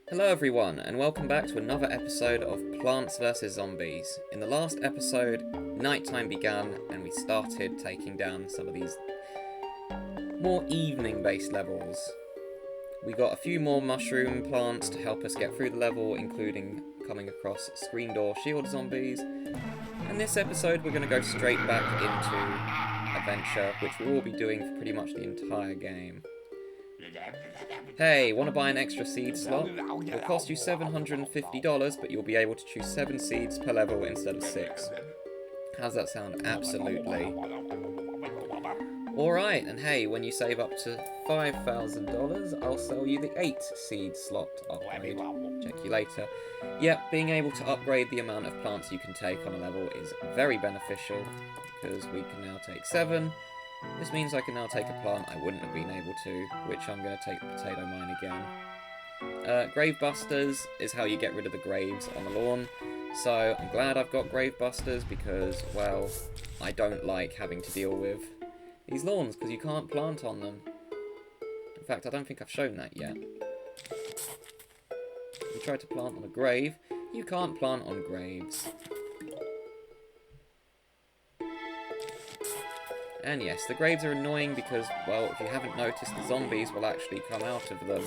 Hello everyone, and welcome back to another episode of Plants vs Zombies. In the last episode, nighttime began and we started taking down some of these more evening-based levels. We got a few more mushroom plants to help us get through the level, including coming across screen door shield zombies. And this episode we're going to go straight back into adventure, which we will be doing for pretty much the entire game. Hey, want to buy an extra seed slot? It'll cost you $750, but you'll be able to choose 7 seeds per level instead of 6. How's that sound? Absolutely. Alright, and hey, when you save up to $5,000, I'll sell you the 8 seed slot upgrade. Check you later. Yep, being able to upgrade the amount of plants you can take on a level is very beneficial, because we can now take 7. This means I can now take a plant I wouldn't have been able to, which I'm going to take the potato mine again. Grave busters is how you get rid of the graves on the lawn, so I'm glad I've got grave busters because, well, I don't like having to deal with these lawns because you can't plant on them. In fact, I don't think I've shown that yet. If you try to plant on a grave, you can't plant on graves. And yes, the graves are annoying because, well, if you haven't noticed, the zombies will actually come out of them.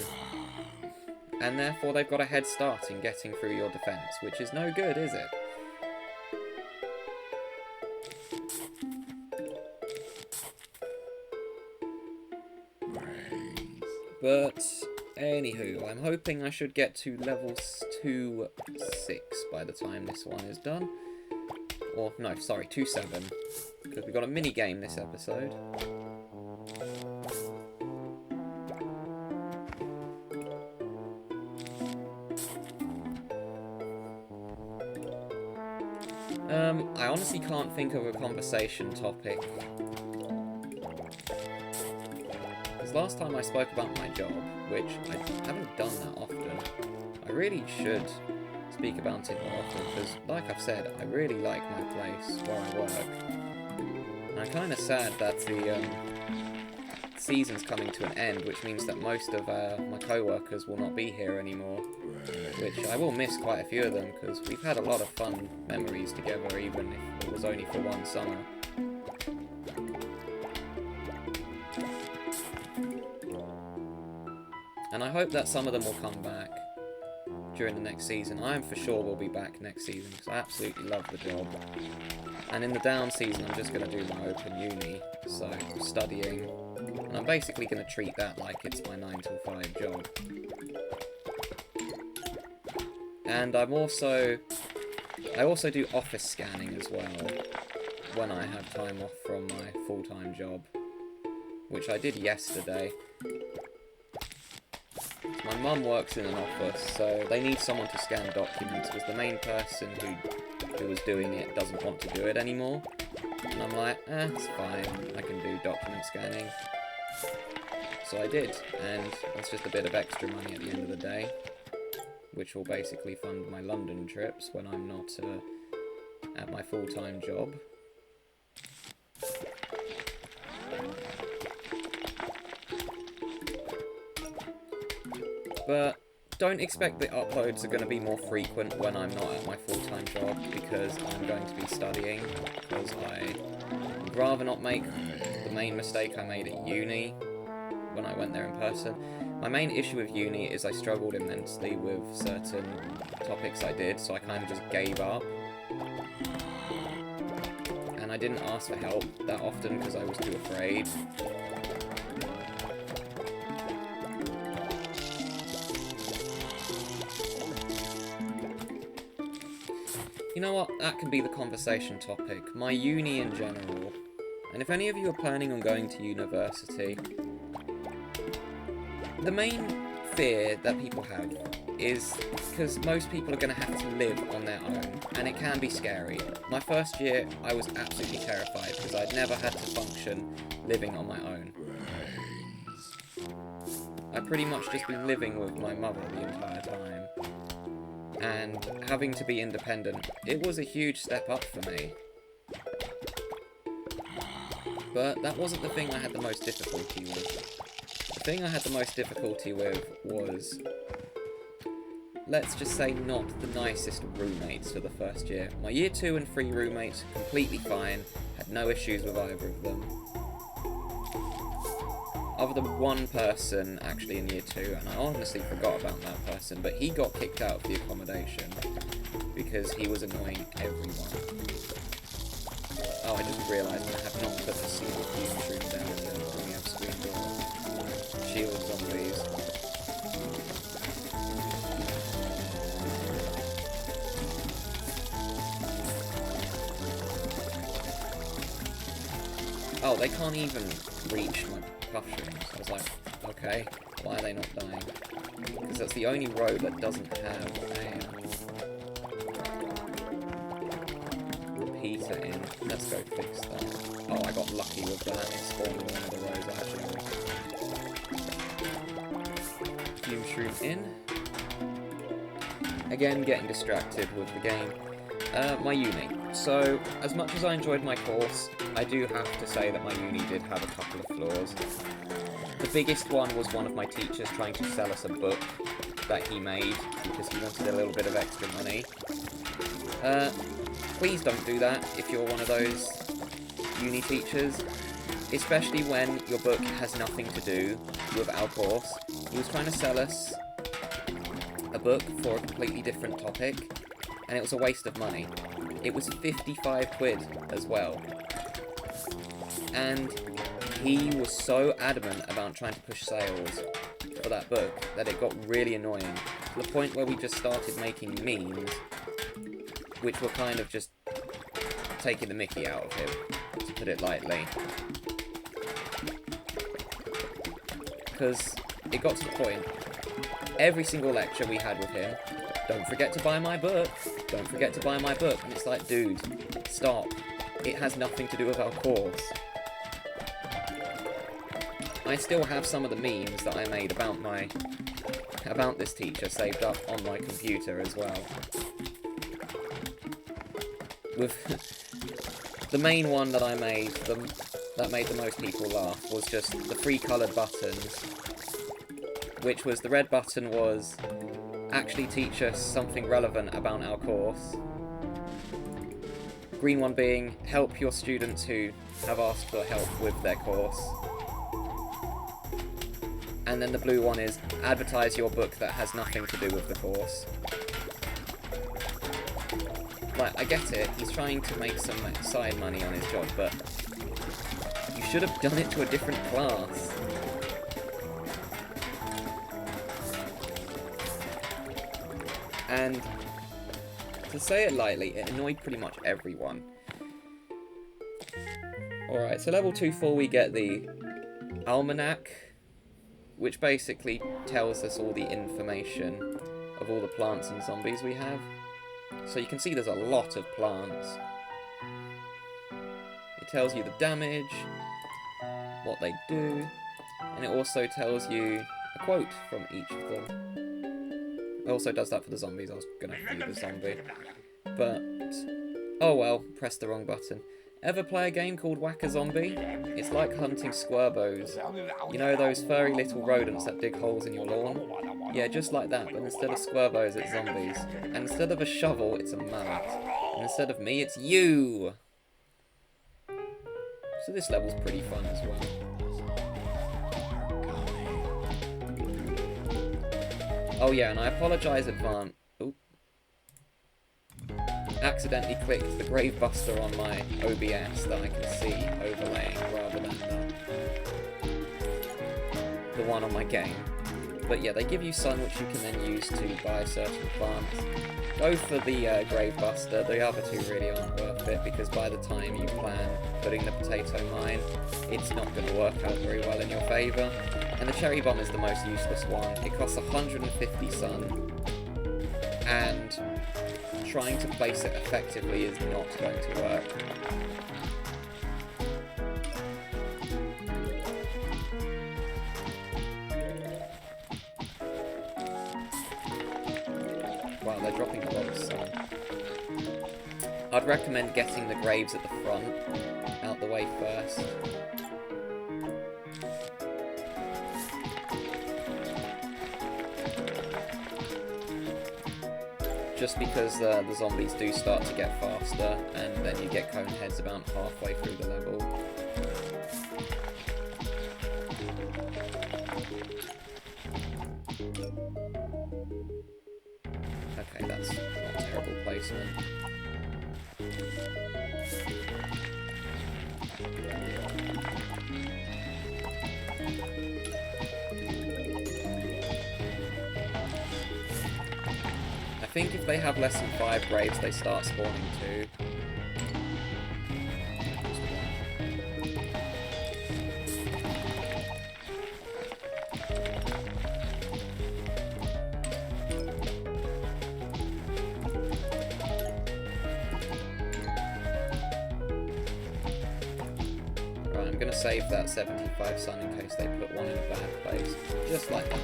And therefore they've got a head start in getting through your defense, which is no good, is it? But, anywho, I'm hoping I should get to levels 2-6 by the time this one is done. Or, no, sorry, 2-7. Because we've got a mini-game this episode. I honestly can't think of a conversation topic. Because last time I spoke about my job, which I haven't done that often, I really should speak about it more often, because, like I've said, I really like my place where I work. And I'm kind of sad that the season's coming to an end, which means that most of my co-workers will not be here anymore. Which I will miss quite a few of them, because we've had a lot of fun memories together, even if it was only for one summer. And I hope that some of them will come back during the next season. I am for sure will be back next season, because I absolutely love the job. And in the down season, I'm just going to do my open uni, so studying. And I'm basically going to treat that like it's my 9 till 5 job. And I also do office scanning as well, when I have time off from my full-time job, which I did yesterday. My mum works in an office, so they need someone to scan documents, because the main person who was doing it doesn't want to do it anymore. And I'm like, it's fine, I can do document scanning. So I did, and that's just a bit of extra money at the end of the day, which will basically fund my London trips when I'm not at my full-time job. But don't expect the uploads are going to be more frequent when I'm not at my full-time job, because I'm going to be studying, because I would rather not make the main mistake I made at uni when I went there in person. My main issue with uni is I struggled immensely with certain topics I did, so I kind of just gave up. And I didn't ask for help that often because I was too afraid. You know what? That can be the conversation topic. My uni in general. And if any of you are planning on going to university, the main fear that people have is because most people are going to have to live on their own, and it can be scary. My first year, I was absolutely terrified because I'd never had to function living on my own. I'd pretty much just been living with my mother the entire time. And having to be independent, it was a huge step up for me. But that wasn't the thing I had the most difficulty with. The thing I had the most difficulty with was let's just say, not the nicest roommates for the first year. My year 2 and 3 roommates, completely fine, had no issues with either of them. Other than one person, actually, in year 2, and I honestly forgot about that person, but he got kicked out of the accommodation because he was annoying everyone. Oh, I just realised I have not put the single fume shroom down yet when we have screen door. Shields on these. Oh, they can't even reach my puff shrooms. I was like, okay, why are they not dying? Because that's the only road that doesn't have a repeater in. Let's go fix that. Oh, I got lucky with that. It spawned in one of the rows, actually. Fume shroom in. Again, getting distracted with the game. My uni. So, as much as I enjoyed my course, I do have to say that my uni did have a couple of flaws. The biggest one was one of my teachers trying to sell us a book that he made because he wanted a little bit of extra money. Please don't do that if you're one of those uni teachers, especially when your book has nothing to do with our course. He was trying to sell us a book for a completely different topic, and it was a waste of money. It was 55 quid as well. And he was so adamant about trying to push sales for that book that it got really annoying, to the point where we just started making memes, which were kind of just taking the mickey out of him, to put it lightly. Because it got to the point, every single lecture we had with him, don't forget to buy my book, don't forget to buy my book. And it's like, dude, stop. It has nothing to do with our course. I still have some of the memes that I made about this teacher saved up on my computer as well. With the main one that I made, that made the most people laugh, was just the 3 coloured buttons, which was, the red button was actually teach us something relevant about our course. Green one being help your students who have asked for help with their course. And then the blue one is advertise your book that has nothing to do with the course. Like, I get it, he's trying to make some side money on his job, but you should have done it to a different class. And to say it lightly, it annoyed pretty much everyone. Alright, so level 2-4 we get the almanac, which basically tells us all the information of all the plants and zombies we have. So you can see there's a lot of plants. It tells you the damage, what they do, and it also tells you a quote from each of them. It also does that for the zombies. I was going to do the zombie. But, oh well, pressed the wrong button. Ever play a game called Whack-A-Zombie? It's like hunting squirbows. You know those furry little rodents that dig holes in your lawn? Yeah, just like that, but instead of squirbows, it's zombies. And instead of a shovel, it's a mallet. And instead of me, it's you! So this level's pretty fun as well. Oh yeah, and I apologise advance. Oop. Accidentally clicked the Grave Buster on my OBS that I can see overlaying rather than the one on my game. But yeah, they give you sun, which you can then use to buy certain plants. Go for the Grave Buster. The other two really aren't worth it, because by the time you plan putting the potato mine, it's not going to work out very well in your favour. And the Cherry Bomb is the most useless one. It costs 150 sun, and trying to place it effectively is not going to work. Wow, they're dropping a lot of sun. I'd recommend getting the graves at the front, out the way first. just because the zombies do start to get faster, and then you get cone heads about halfway through the level. Okay, that's not terrible placement. I think if they have less than 5 graves, they start spawning too. Right, I'm gonna save that 75 sun in case they put one in a bad place. Just like that.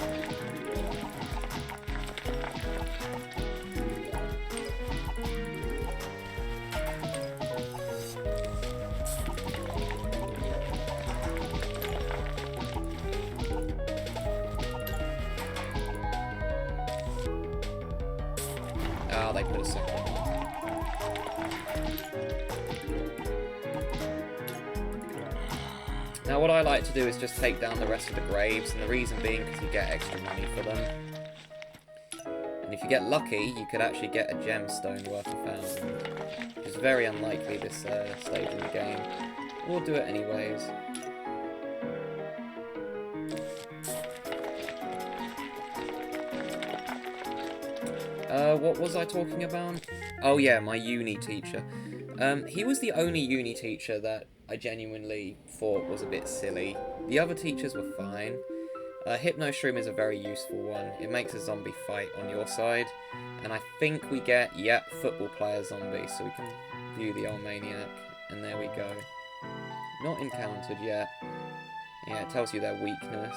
Ah, they put a second one. Now what I like to do is just take down the rest of the graves, and the reason being because you get extra money for them. And if you get lucky, you could actually get a gemstone worth 1,000. Which is very unlikely this stage in the game. We'll do it anyways. What was I talking about? Oh yeah, my uni teacher. He was the only uni teacher that I genuinely thought was a bit silly. The other teachers were fine. Hypno Shroom is a very useful one. It makes a zombie fight on your side. And I think we get, yep, football player zombie, so we can view the old maniac. And there we go. Not encountered yet. Yeah, it tells you their weakness.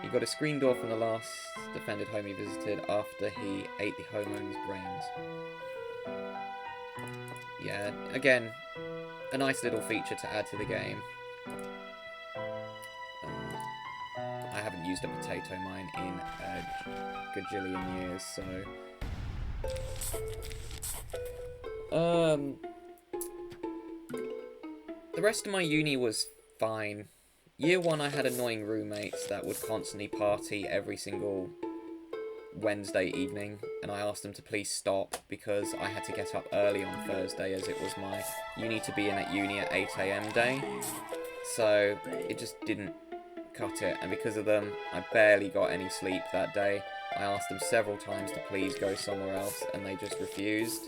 He got a screen door from the last defended home he visited after he ate the homeowner's brains. Yeah, again, a nice little feature to add to the game. I haven't used a potato mine in a gajillion years, so... The rest of my uni was fine. Year 1 I had annoying roommates that would constantly party every single Wednesday evening, and I asked them to please stop because I had to get up early on Thursday as it was my uni to be in at uni at 8 AM day. So it just didn't cut it, and because of them I barely got any sleep that day. I asked them several times to please go somewhere else and they just refused.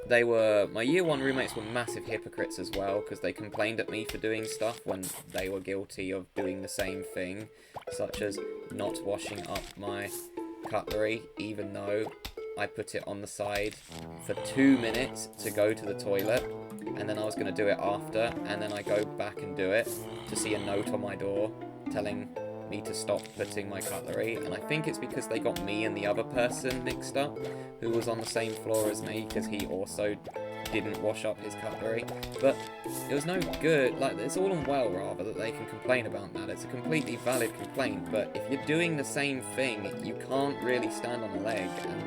My year 1 roommates were massive hypocrites as well, because they complained at me for doing stuff when they were guilty of doing the same thing, such as not washing up my cutlery, even though I put it on the side for 2 minutes to go to the toilet, and then I was going to do it after, and then I go back and do it to see a note on my door telling me to stop putting my cutlery, and I think it's because they got me and the other person mixed up, who was on the same floor as me, because he also didn't wash up his cutlery. But it was no good. Like, it's all and well, rather, that they can complain about that. It's a completely valid complaint, but if you're doing the same thing, you can't really stand on a leg and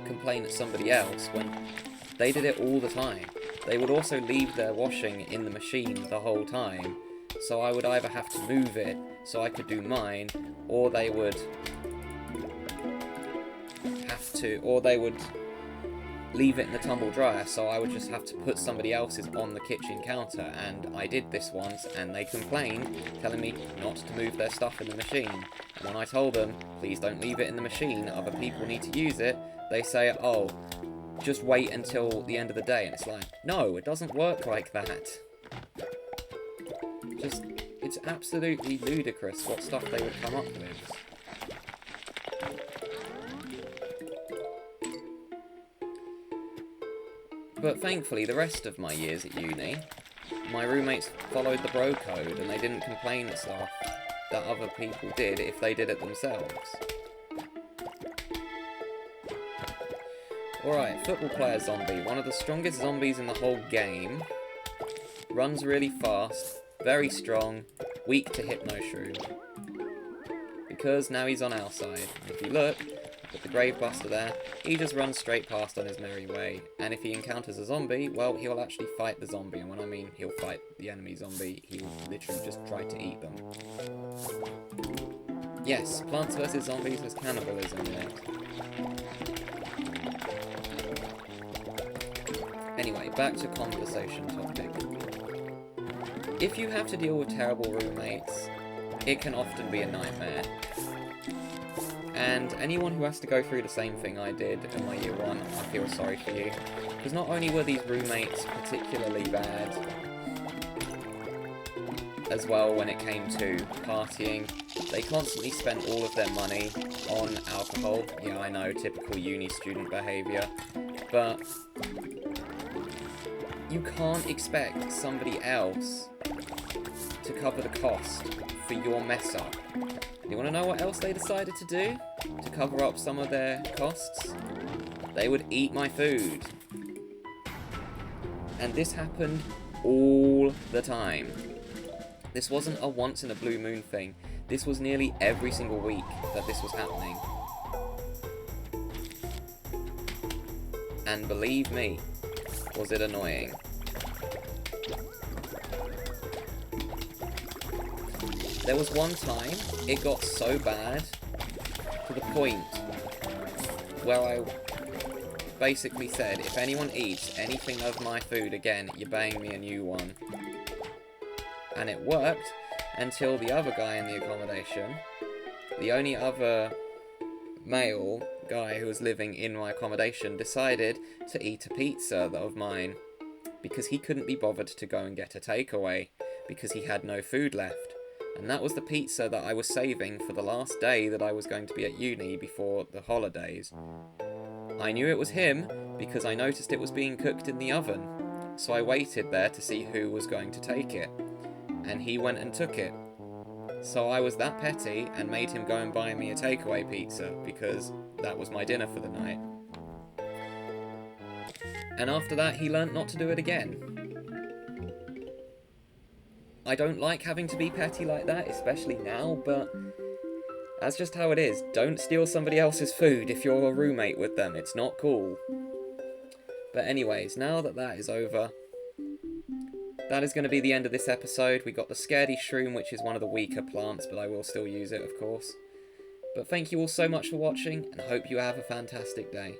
complain at somebody else when they did it all the time. They would also leave their washing in the machine the whole time, so I would either have to move it so I could do mine, or they would leave it in the tumble dryer, so I would just have to put somebody else's on the kitchen counter. And I did this once, and they complained, telling me not to move their stuff in the machine. And when I told them, please don't leave it in the machine, other people need to use it, they say, oh, just wait until the end of the day. And it's like, no, it doesn't work like that. It's absolutely ludicrous what stuff they would come up with. But thankfully, the rest of my years at uni, my roommates followed the bro code, and they didn't complain at stuff that other people did if they did it themselves. Alright, football player zombie, one of the strongest zombies in the whole game, runs really fast, very strong, weak to Hypno Shroom. because now he's on our side. If you look at the Grave Buster there, he just runs straight past on his merry way. And if he encounters a zombie, well, he'll actually fight the zombie. And when I mean he'll fight the enemy zombie, he will literally just try to eat them. Yes, Plants vs. Zombies has cannibalism in it. Anyway, back to conversation topic. If you have to deal with terrible roommates, it can often be a nightmare. And anyone who has to go through the same thing I did in my year 1, I feel sorry for you. Because not only were these roommates particularly bad, as well when it came to partying, they constantly spent all of their money on alcohol. Yeah, I know, typical uni student behaviour. But you can't expect somebody else to cover the cost for your mess up. You want to know what else they decided to do to cover up some of their costs? They would eat my food. And this happened all the time. This wasn't a once in a blue moon thing. This was nearly every single week that this was happening. And believe me, was it annoying. There was one time, it got so bad, to the point where I basically said, if anyone eats anything of my food again, you're buying me a new one. And it worked until the other guy in the accommodation, the only other male guy who was living in my accommodation, decided to eat a pizza of mine because he couldn't be bothered to go and get a takeaway because he had no food left. And that was the pizza that I was saving for the last day that I was going to be at uni before the holidays. I knew it was him because I noticed it was being cooked in the oven, so I waited there to see who was going to take it. And he went and took it. So I was that petty and made him go and buy me a takeaway pizza because that was my dinner for the night. And after that, he learnt not to do it again. I don't like having to be petty like that, especially now, but that's just how it is. Don't steal somebody else's food if you're a roommate with them. It's not cool. But anyways, now that that is over, that is going to be the end of this episode. We got the Scaredy Shroom, which is one of the weaker plants, but I will still use it, of course. But thank you all so much for watching, and I hope you have a fantastic day.